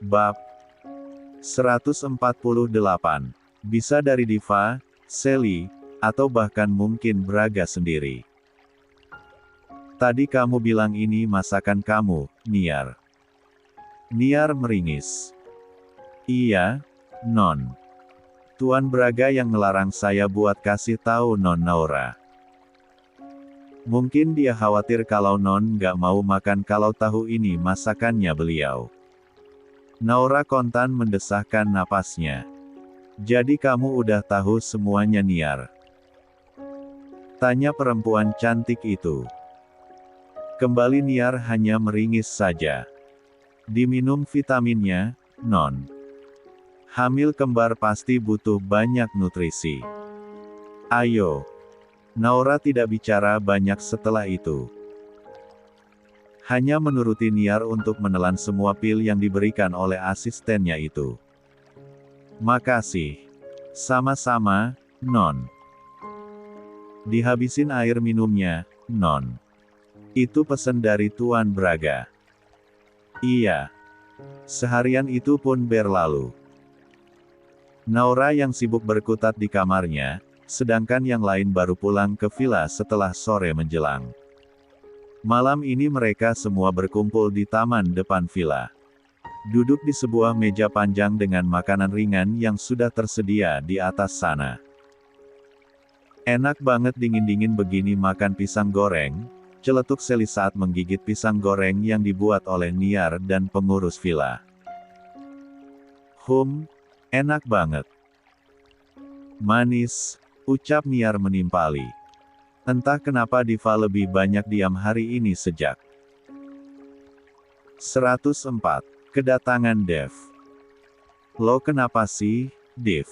Bab 148. Bisa dari Diva, Sally, atau bahkan mungkin Braga sendiri. Tadi kamu bilang ini masakan kamu, Niar. Niar meringis. Iya, Non. Tuan Braga yang ngelarang saya buat kasih tahu Non Naura. Mungkin dia khawatir kalau Non nggak mau makan kalau tahu ini masakannya beliau. Naura kontan mendesahkan napasnya. Jadi kamu udah tahu semuanya Niar? Tanya perempuan cantik itu. Kembali Niar hanya meringis saja. Diminum vitaminnya, Non. Hamil kembar pasti butuh banyak nutrisi. Ayo. Naura tidak bicara banyak setelah itu. Hanya menuruti Niar untuk menelan semua pil yang diberikan oleh asistennya itu. Makasih. Sama-sama, Non. Dihabisin air minumnya, Non. Itu pesan dari Tuan Braga. Iya. Seharian itu pun berlalu. Naura yang sibuk berkutat di kamarnya, sedangkan yang lain baru pulang ke villa setelah sore menjelang. Malam ini mereka semua berkumpul di taman depan villa. Duduk di sebuah meja panjang dengan makanan ringan yang sudah tersedia di atas sana. Enak banget dingin-dingin begini makan pisang goreng, celetuk Sally saat menggigit pisang goreng yang dibuat oleh Niar dan pengurus villa. Enak banget. Manis, ucap Niar menimpali. Entah kenapa Diva lebih banyak diam hari ini sejak 104. Kedatangan Dev. Lo kenapa sih, Dev?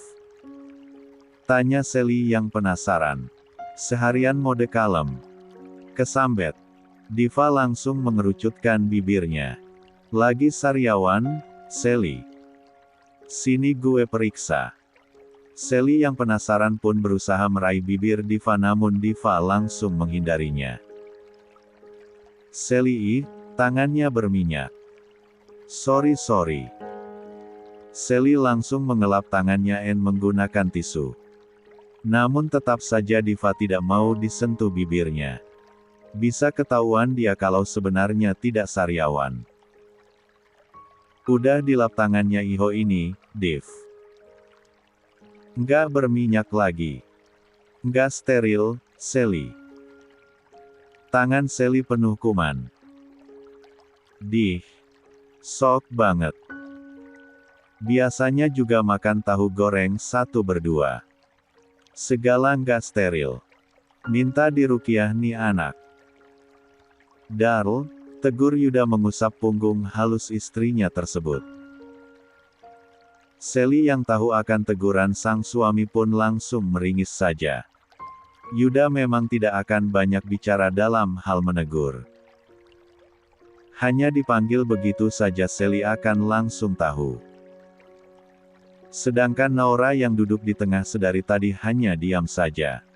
Tanya Sally yang penasaran. Seharian mode kalem. Kesambet. Diva langsung mengerucutkan bibirnya. Lagi sariawan, Sally. Sini gue periksa. Sally yang penasaran pun berusaha meraih bibir Diva namun Diva langsung menghindarinya. Sally, tangannya berminyak. Sorry. Sally langsung mengelap tangannya dan menggunakan tisu. Namun tetap saja Diva tidak mau disentuh bibirnya. Bisa ketahuan dia kalau sebenarnya tidak sariawan. Udah dilap tangannya Iho ini, Div. Nggak berminyak lagi. Nggak steril, Sally. Tangan Sally penuh kuman. Sok banget. Biasanya juga makan tahu goreng satu berdua. Segala nggak steril. Minta dirukiah nih anak. Darl, tegur Yuda mengusap punggung halus istrinya tersebut. Sally yang tahu akan teguran sang suami pun langsung meringis saja. Yuda memang tidak akan banyak bicara dalam hal menegur. Hanya dipanggil begitu saja Sally akan langsung tahu. Sedangkan Naura yang duduk di tengah sedari tadi hanya diam saja.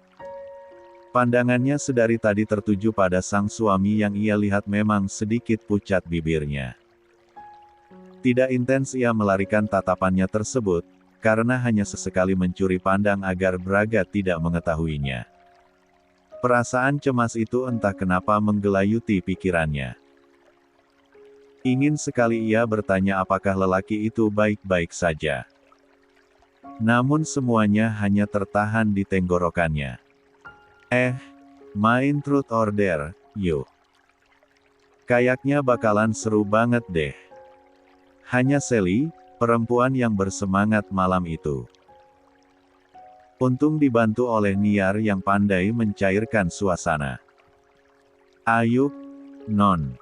Pandangannya sedari tadi tertuju pada sang suami yang ia lihat memang sedikit pucat bibirnya. Tidak intens ia melarikan tatapannya tersebut, karena hanya sesekali mencuri pandang agar Braga tidak mengetahuinya. Perasaan cemas itu entah kenapa menggelayuti pikirannya. Ingin sekali ia bertanya apakah lelaki itu baik-baik saja. Namun semuanya hanya tertahan di tenggorokannya. Main Truth or Dare, yuk. Kayaknya bakalan seru banget deh. Hanya Sally, perempuan yang bersemangat malam itu. Untung dibantu oleh Niar yang pandai mencairkan suasana. Ayo, Non.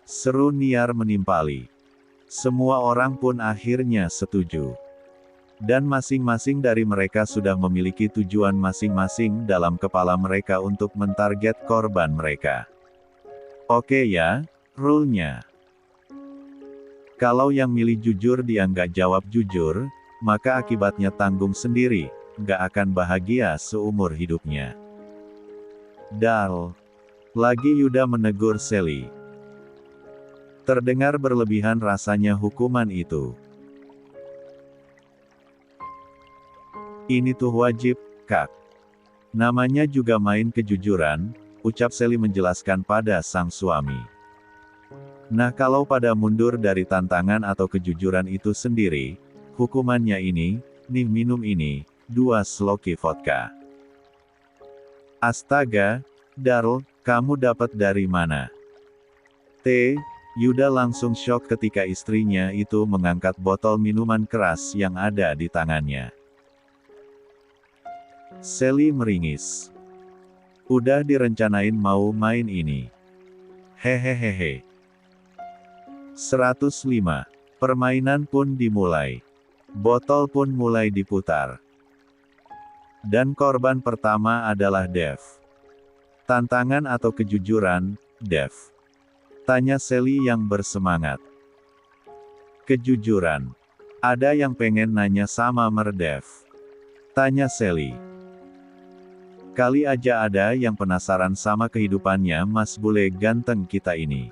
Seru Niar menimpali. Semua orang pun akhirnya setuju. Dan masing-masing dari mereka sudah memiliki tujuan masing-masing dalam kepala mereka untuk mentarget korban mereka. Oke ya, rule-nya. Kalau yang milih jujur dia nggak jawab jujur, maka akibatnya tanggung sendiri, nggak akan bahagia seumur hidupnya. Darl. Lagi Yuda menegur Sally. Terdengar berlebihan rasanya hukuman itu. Ini tuh wajib, Kak. Namanya juga main kejujuran, ucap Sally menjelaskan pada sang suami. Nah kalau pada mundur dari tantangan atau kejujuran itu sendiri, hukumannya ini, nih minum ini, 2 sloki vodka. Astaga, Darl, kamu dapat dari mana? Yuda langsung syok ketika istrinya itu mengangkat botol minuman keras yang ada di tangannya. Sally meringis. Udah direncanain mau main ini. Hehehehe. 105. Permainan pun dimulai. Botol pun mulai diputar. Dan korban pertama adalah Dev. Tantangan atau kejujuran, Dev? Tanya Sally yang bersemangat. Kejujuran. Ada yang pengen nanya sama Merdev? Tanya Sally. Kali aja ada yang penasaran sama kehidupannya Mas Bule ganteng kita ini.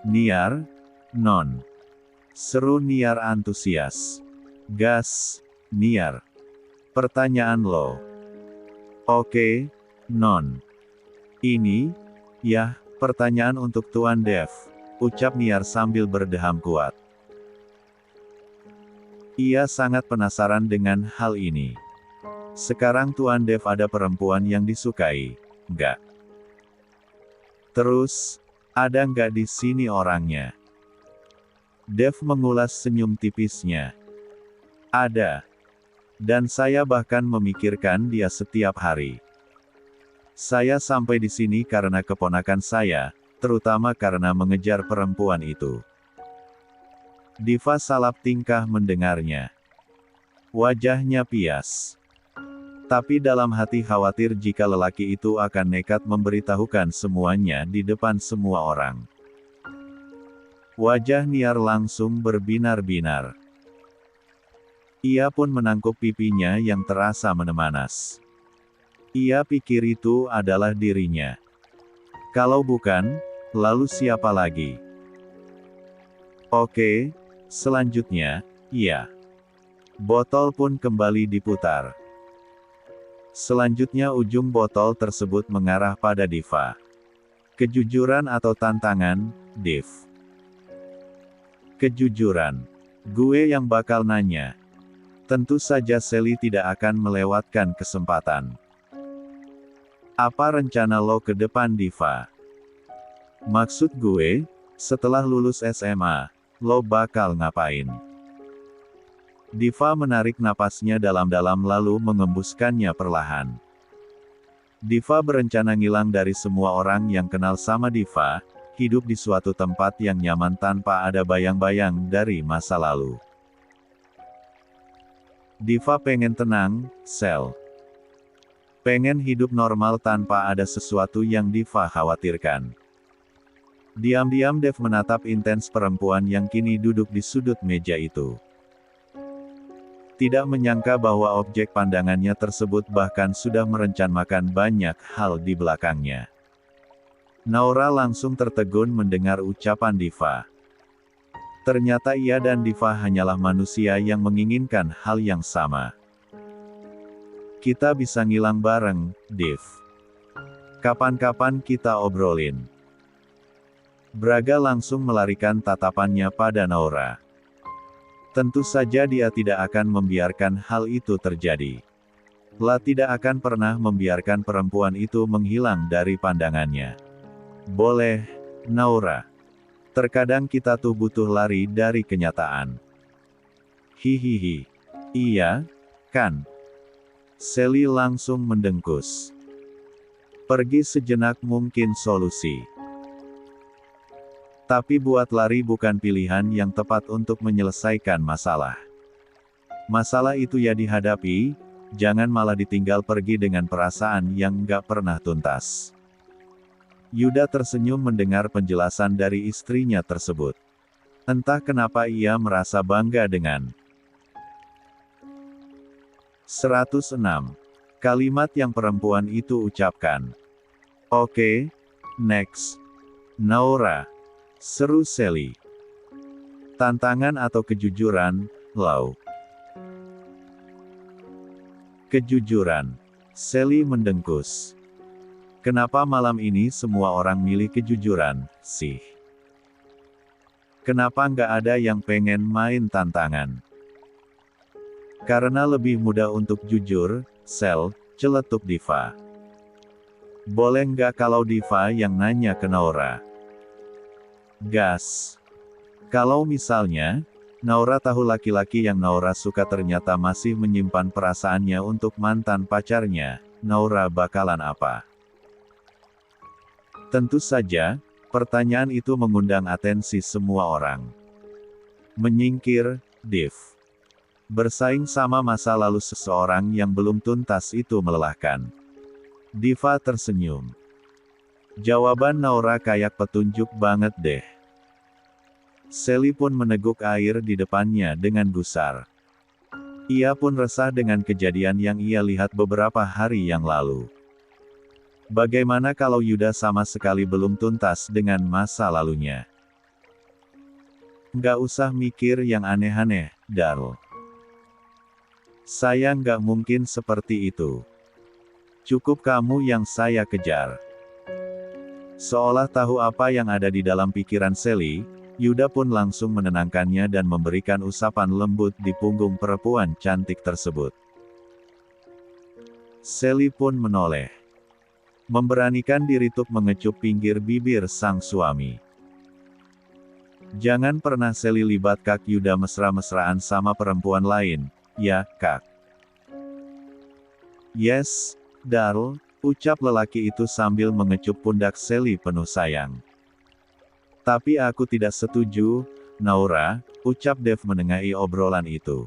Niar? Non. Seru Niar antusias. Gas, Niar. Pertanyaan lo. Oke, Non. Ini, ya, pertanyaan untuk Tuan Dev, ucap Niar sambil berdeham kuat. Ia sangat penasaran dengan hal ini. Sekarang Tuan Dev ada perempuan yang disukai, nggak? Terus, ada nggak di sini orangnya? Dev mengulas senyum tipisnya. Ada. Dan saya bahkan memikirkan dia setiap hari. Saya sampai di sini karena keponakan saya, terutama karena mengejar perempuan itu. Diva salap tingkah mendengarnya. Wajahnya pias. Tapi dalam hati khawatir jika lelaki itu akan nekat memberitahukan semuanya di depan semua orang. Wajah Niar langsung berbinar-binar. Ia pun menangkup pipinya yang terasa menemanas. Ia pikir itu adalah dirinya. Kalau bukan, lalu siapa lagi? Oke, selanjutnya, iya. Botol pun kembali diputar. Selanjutnya ujung botol tersebut mengarah pada Diva. Kejujuran atau tantangan, Div? Kejujuran. Gue yang bakal nanya. Tentu saja Sally tidak akan melewatkan kesempatan. Apa rencana lo ke depan Diva? Maksud gue, setelah lulus SMA, lo bakal ngapain? Diva menarik napasnya dalam-dalam lalu mengembuskannya perlahan. Diva berencana ngilang dari semua orang yang kenal sama Diva, hidup di suatu tempat yang nyaman tanpa ada bayang-bayang dari masa lalu. Diva pengen tenang, Sel. Pengen hidup normal tanpa ada sesuatu yang Diva khawatirkan. Diam-diam Dev menatap intens perempuan yang kini duduk di sudut meja itu. Tidak menyangka bahwa objek pandangannya tersebut bahkan sudah merencanakan banyak hal di belakangnya. Naura langsung tertegun mendengar ucapan Diva. Ternyata ia dan Diva hanyalah manusia yang menginginkan hal yang sama. Kita bisa ngilang bareng, Div. Kapan-kapan kita obrolin. Braga langsung melarikan tatapannya pada Naura. Tentu saja dia tidak akan membiarkan hal itu terjadi. La tidak akan pernah membiarkan perempuan itu menghilang dari pandangannya. Boleh, Naura. Terkadang kita tuh butuh lari dari kenyataan. Hihihi. Iya, kan? Sally langsung mendengkus. Pergi sejenak mungkin solusi. Tapi buat lari bukan pilihan yang tepat untuk menyelesaikan masalah. Masalah itu ya dihadapi, jangan malah ditinggal pergi dengan perasaan yang nggak pernah tuntas. Yuda tersenyum mendengar penjelasan dari istrinya tersebut. Entah kenapa ia merasa bangga dengan 106. Kalimat yang perempuan itu ucapkan. Oke, next. Naura. Seru Sally. Tantangan atau kejujuran, Lau? Kejujuran. Sally mendengkus. Kenapa malam ini semua orang milih kejujuran, sih? Kenapa nggak ada yang pengen main tantangan? Karena lebih mudah untuk jujur, Sel, celetuk Diva. Boleh nggak kalau Diva yang nanya ke Naura? Gas. Kalau misalnya, Naura tahu laki-laki yang Naura suka ternyata masih menyimpan perasaannya untuk mantan pacarnya, Naura bakalan apa? Tentu saja, pertanyaan itu mengundang atensi semua orang. Menyingkir, Div. Bersaing sama masa lalu seseorang yang belum tuntas itu melelahkan. Diva tersenyum. Jawaban Naura kayak petunjuk banget deh. Sally pun meneguk air di depannya dengan gusar. Ia pun resah dengan kejadian yang ia lihat beberapa hari yang lalu. Bagaimana kalau Yuda sama sekali belum tuntas dengan masa lalunya? Nggak usah mikir yang aneh-aneh, Darl. Saya nggak mungkin seperti itu. Cukup kamu yang saya kejar. Seolah tahu apa yang ada di dalam pikiran Sally, Yuda pun langsung menenangkannya dan memberikan usapan lembut di punggung perempuan cantik tersebut. Sally pun menoleh. Memberanikan diri untuk mengecup pinggir bibir sang suami. Jangan pernah Sally libat Kak Yuda mesra-mesraan sama perempuan lain, ya, Kak. Yes, Darl, ucap lelaki itu sambil mengecup pundak Sally penuh sayang. Tapi aku tidak setuju, Naura, ucap Dev menengahi obrolan itu.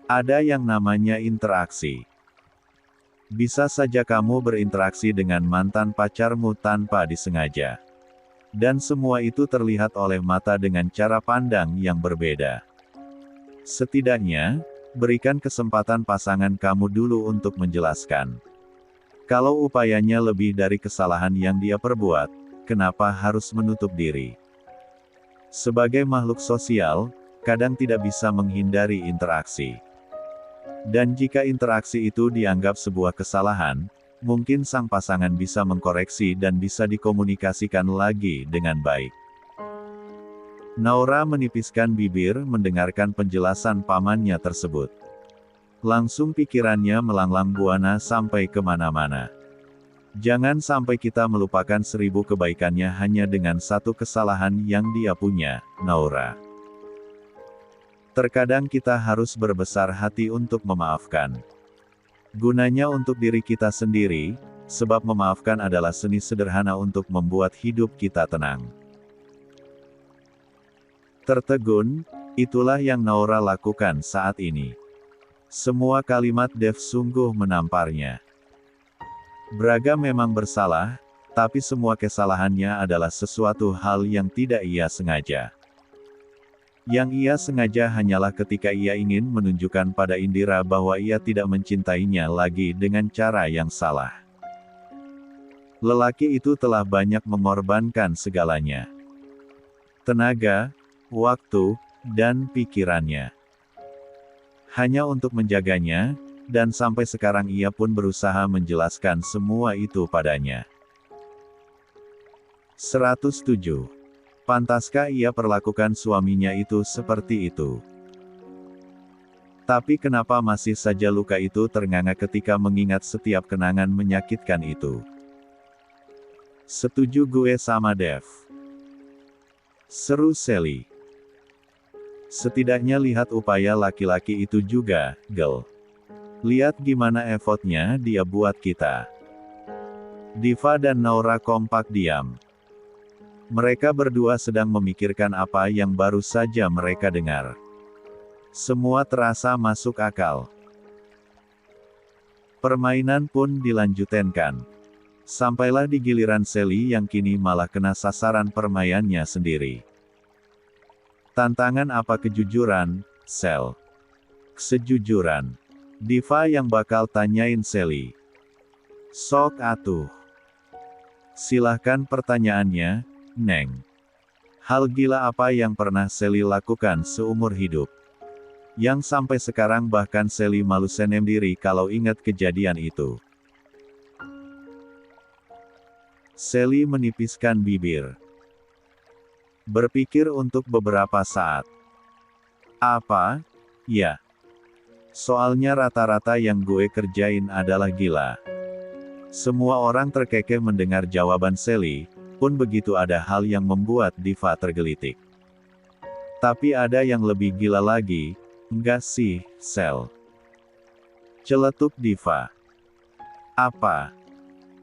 Ada yang namanya interaksi. Bisa saja kamu berinteraksi dengan mantan pacarmu tanpa disengaja. Dan semua itu terlihat oleh mata dengan cara pandang yang berbeda. Setidaknya, berikan kesempatan pasangan kamu dulu untuk menjelaskan. Kalau upayanya lebih dari kesalahan yang dia perbuat, kenapa harus menutup diri? Sebagai makhluk sosial, kadang tidak bisa menghindari interaksi. Dan jika interaksi itu dianggap sebuah kesalahan, mungkin sang pasangan bisa mengkoreksi dan bisa dikomunikasikan lagi dengan baik. Naura menipiskan bibir mendengarkan penjelasan pamannya tersebut. Langsung pikirannya melanglang buana sampai kemana-mana. Jangan sampai kita melupakan 1000 kebaikannya hanya dengan satu kesalahan yang dia punya, Naura. Terkadang kita harus berbesar hati untuk memaafkan. Gunanya untuk diri kita sendiri, sebab memaafkan adalah seni sederhana untuk membuat hidup kita tenang. Tertegun, itulah yang Naura lakukan saat ini. Semua kalimat Dev sungguh menamparnya. Braga memang bersalah, tapi semua kesalahannya adalah sesuatu hal yang tidak ia sengaja. Yang ia sengaja hanyalah ketika ia ingin menunjukkan pada Indira bahwa ia tidak mencintainya lagi dengan cara yang salah. Lelaki itu telah banyak mengorbankan segalanya. Tenaga, waktu, dan pikirannya. Hanya untuk menjaganya, dan sampai sekarang ia pun berusaha menjelaskan semua itu padanya. 107. Pantaskah ia perlakukan suaminya itu seperti itu? Tapi kenapa masih saja luka itu ternganga ketika mengingat setiap kenangan menyakitkan itu? Setuju gue sama Dev. Seru Sally. Setidaknya lihat upaya laki-laki itu juga, Gel. Lihat gimana effortnya dia buat kita. Diva dan Naura kompak diam. Mereka berdua sedang memikirkan apa yang baru saja mereka dengar. Semua terasa masuk akal. Permainan pun dilanjutkan. Sampailah di giliran Sally yang kini malah kena sasaran permainannya sendiri. Tantangan apa kejujuran, Sel? Kejujuran. Diva yang bakal tanyain Sally. Sok atuh. Silahkan pertanyaannya, Neng. Hal gila apa yang pernah Sally lakukan seumur hidup? Yang sampai sekarang bahkan Sally malu sendiri kalau ingat kejadian itu. Sally menipiskan bibir. Berpikir untuk beberapa saat. Apa? Ya. Soalnya rata-rata yang gue kerjain adalah gila. Semua orang terkekeh mendengar jawaban Sally, pun begitu ada hal yang membuat Diva tergelitik. Tapi ada yang lebih gila lagi, enggak sih, Sel? Celetuk Diva. Apa?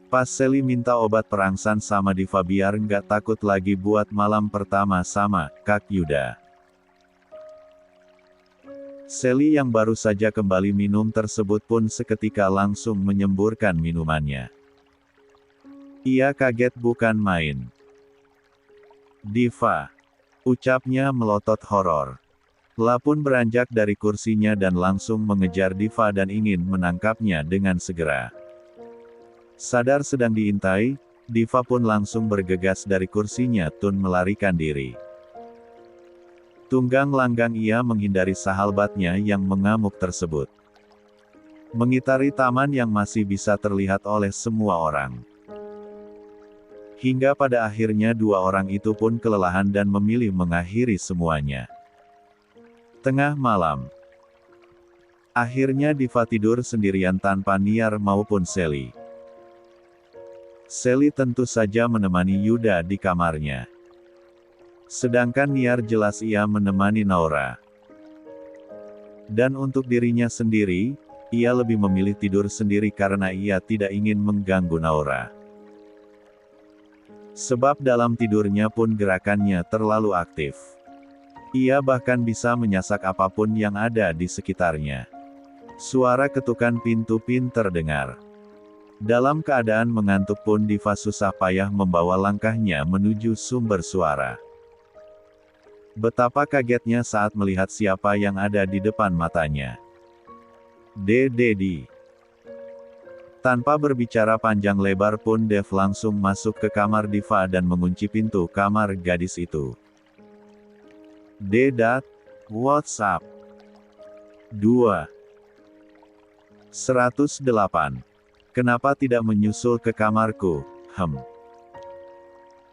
Pas Sally minta obat perangsang sama Diva biar nggak takut lagi buat malam pertama sama Kak Yuda. Sally yang baru saja kembali minum tersebut pun seketika langsung menyemburkan minumannya. Ia kaget bukan main. Diva, ucapnya melotot horor. La pun beranjak dari kursinya dan langsung mengejar Diva dan ingin menangkapnya dengan segera. Sadar sedang diintai, Diva pun langsung bergegas dari kursinya tun melarikan diri. Tunggang langgang ia menghindari sahabatnya yang mengamuk tersebut. Mengitari taman yang masih bisa terlihat oleh semua orang. Hingga pada akhirnya dua orang itu pun kelelahan dan memilih mengakhiri semuanya. Tengah malam. Akhirnya Diva tidur sendirian tanpa Niar maupun Sally. Sally tentu saja menemani Yuda di kamarnya. Sedangkan Niar jelas ia menemani Naura. Dan untuk dirinya sendiri, ia lebih memilih tidur sendiri karena ia tidak ingin mengganggu Naura. Sebab dalam tidurnya pun gerakannya terlalu aktif. Ia bahkan bisa menyasak apapun yang ada di sekitarnya. Suara ketukan pintu pin terdengar. Dalam keadaan mengantuk pun Diva susah payah membawa langkahnya menuju sumber suara. Betapa kagetnya saat melihat siapa yang ada di depan matanya. Dedi. Tanpa berbicara panjang lebar pun Dev langsung masuk ke kamar Diva dan mengunci pintu kamar gadis itu. Dedat, what's up? 2. 108. Kenapa tidak menyusul ke kamarku?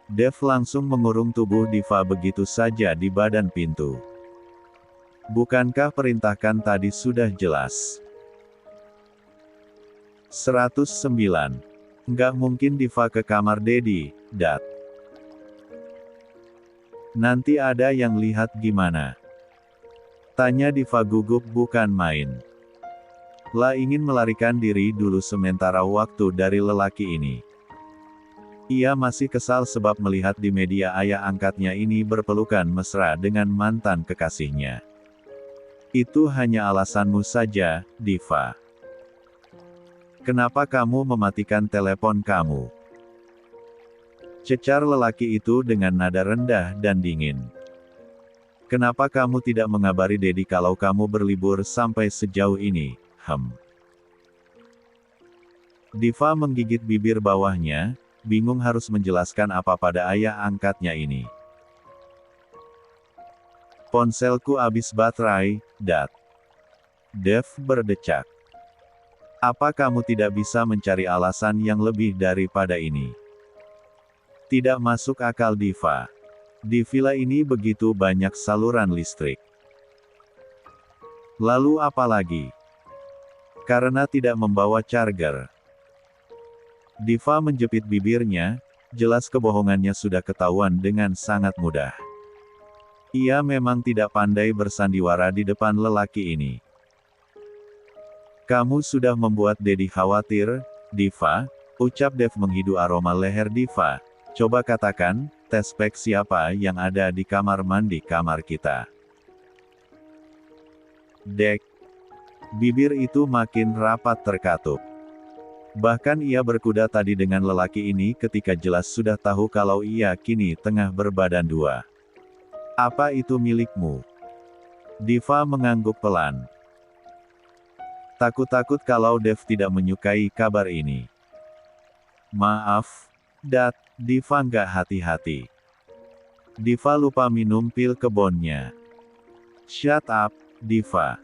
Dev langsung mengurung tubuh Diva begitu saja di badan pintu. Bukankah perintahkan tadi sudah jelas? 109. Nggak mungkin Diva ke kamar Dedi, Dat. Nanti ada yang lihat gimana? Tanya Diva gugup bukan main. La ingin melarikan diri dulu sementara waktu dari lelaki ini. Ia masih kesal sebab melihat di media ayah angkatnya ini berpelukan mesra dengan mantan kekasihnya. Itu hanya alasanmu saja, Diva. Kenapa kamu mematikan telepon kamu? Cecar lelaki itu dengan nada rendah dan dingin. Kenapa kamu tidak mengabari Dedi kalau kamu berlibur sampai sejauh ini? Diva menggigit bibir bawahnya, bingung harus menjelaskan apa pada ayah angkatnya ini. Ponselku habis baterai, Dat. Dev berdecak. Apa kamu tidak bisa mencari alasan yang lebih daripada ini? Tidak masuk akal Diva. Di villa ini begitu banyak saluran listrik. Lalu apa lagi? Karena tidak membawa charger. Diva menjepit bibirnya, jelas kebohongannya sudah ketahuan dengan sangat mudah. Ia memang tidak pandai bersandiwara di depan lelaki ini. Kamu sudah membuat Dedi khawatir, Diva, ucap Dev menghidu aroma leher Diva. Coba katakan, tes spek siapa yang ada di kamar mandi kamar kita. Dek. Bibir itu makin rapat terkatup. Bahkan ia berkuda tadi dengan lelaki ini ketika jelas sudah tahu kalau ia kini tengah berbadan dua. Apa itu milikmu? Diva mengangguk pelan. Takut-takut kalau Dev tidak menyukai kabar ini. Maaf, Dat, Diva nggak hati-hati. Diva lupa minum pil kebonnya. Shut up, Diva.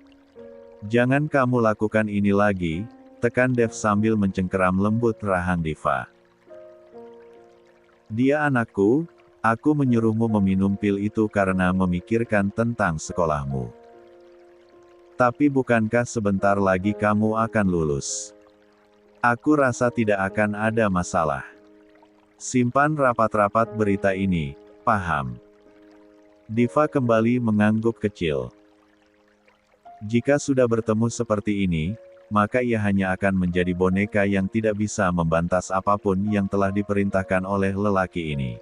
Jangan kamu lakukan ini lagi, tekan Dev sambil mencengkeram lembut rahang Diva. Dia anakku, aku menyuruhmu meminum pil itu karena memikirkan tentang sekolahmu. Tapi bukankah sebentar lagi kamu akan lulus? Aku rasa tidak akan ada masalah. Simpan rapat-rapat berita ini, paham? Diva kembali mengangguk kecil. Jika sudah bertemu seperti ini, maka ia hanya akan menjadi boneka yang tidak bisa membantas apapun yang telah diperintahkan oleh lelaki ini.